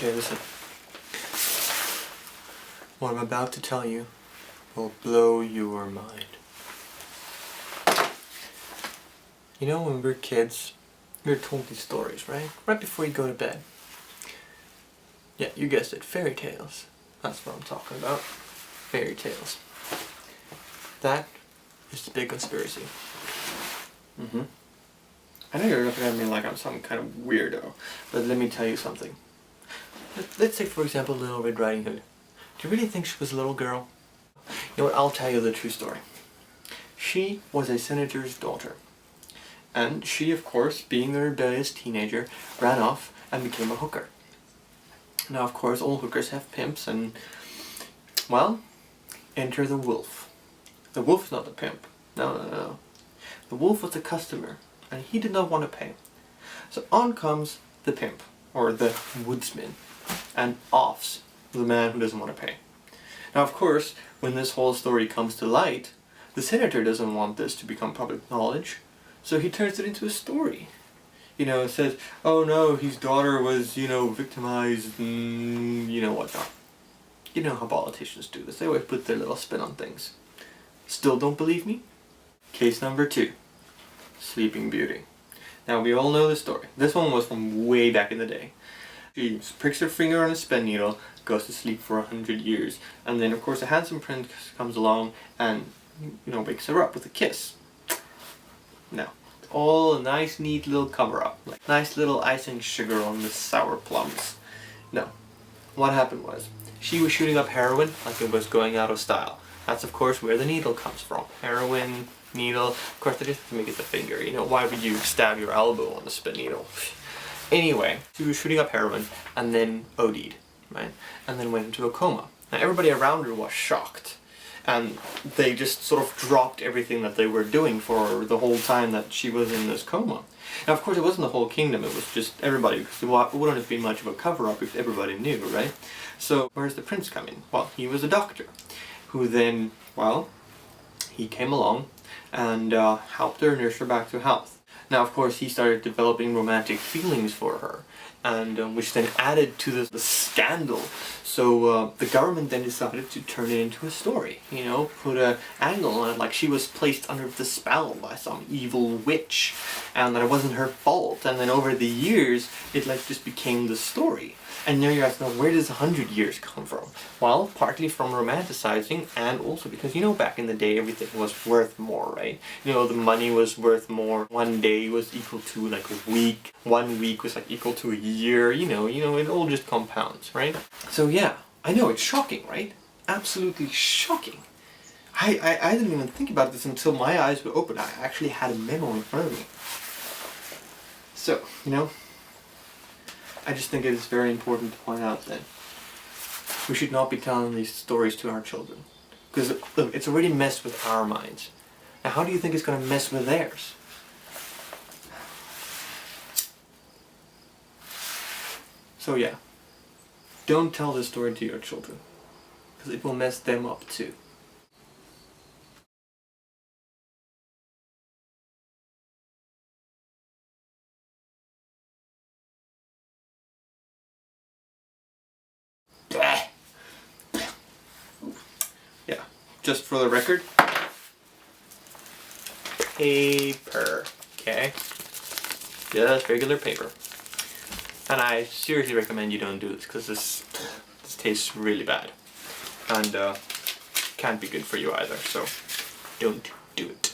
Okay, listen. What I'm about to tell you will blow your mind. You know, when we were kids, we were told these stories, right? Right before you go to bed. Yeah, you guessed it, fairy tales. That's what I'm talking about. Fairy tales. That is the big conspiracy. I know you're looking at me like I'm some kind of weirdo, but let me tell you something. Let's take, for example, Little Red Riding Hood. Do you really think she was a little girl? You know what, I'll tell you the true story. She was a senator's daughter. And she, of course, being a rebellious teenager, ran off and became a hooker. Now, of course, all hookers have pimps and, well, enter the wolf. The wolf's not the pimp. No. The wolf was the customer, and he did not want to pay. So on comes the pimp, or the woodsman, and offs the man who doesn't want to pay. Now, of course, when this whole story comes to light, the senator doesn't want this to become public knowledge, so he turns it into a story. You know, it says, oh no, his daughter was, victimized, and whatnot. You know how politicians do this, they always put their little spin on things. Still don't believe me? Case number 2. Sleeping Beauty. Now, we all know the story. This one was from way back in the day. She pricks her finger on a spin needle, goes to sleep for 100 years, and then of course a handsome prince comes along and, wakes her up with a kiss. Now, all a nice neat little cover-up. Like nice little icing sugar on the sour plums. No. What happened was, she was shooting up heroin like it was going out of style. That's of course where the needle comes from. Heroin, needle, of course they just make it the finger. Why would you stab your elbow on the spin needle? Anyway, she was shooting up heroin and then OD'd, right? And then went into a coma. Now everybody around her was shocked. And they just sort of dropped everything that they were doing for the whole time that she was in this coma. Now of course it wasn't the whole kingdom, it was just everybody, because it wouldn't have been much of a cover-up if everybody knew, right? So where's the prince come in? Well, he was a doctor, who then, he came along and helped her nurse her back to health. Now of course he started developing romantic feelings for her, and which then added to the scandal. So the government then decided to turn it into a story, put an angle on it, like she was placed under the spell by some evil witch, and that it wasn't her fault. And then over the years, it just became the story. And now you're asking, where does 100 years come from? Well, partly from romanticizing, and also because, back in the day everything was worth more, right? The money was worth more. One day was equal to a week. 1 week was equal to a year. It all just compounds, right? So yeah, I know, it's shocking, right? Absolutely shocking. I didn't even think about this until my eyes were open. I actually had a memo in front of me. So, I just think it is very important to point out that we should not be telling these stories to our children. Because, look, it's already messed with our minds. Now, how do you think it's going to mess with theirs? So yeah, don't tell this story to your children, because it will mess them up too. Yeah, just for the record, paper, okay? Just regular paper. And I seriously recommend you don't do this, because this tastes really bad. And can't be good for you either, so don't do it.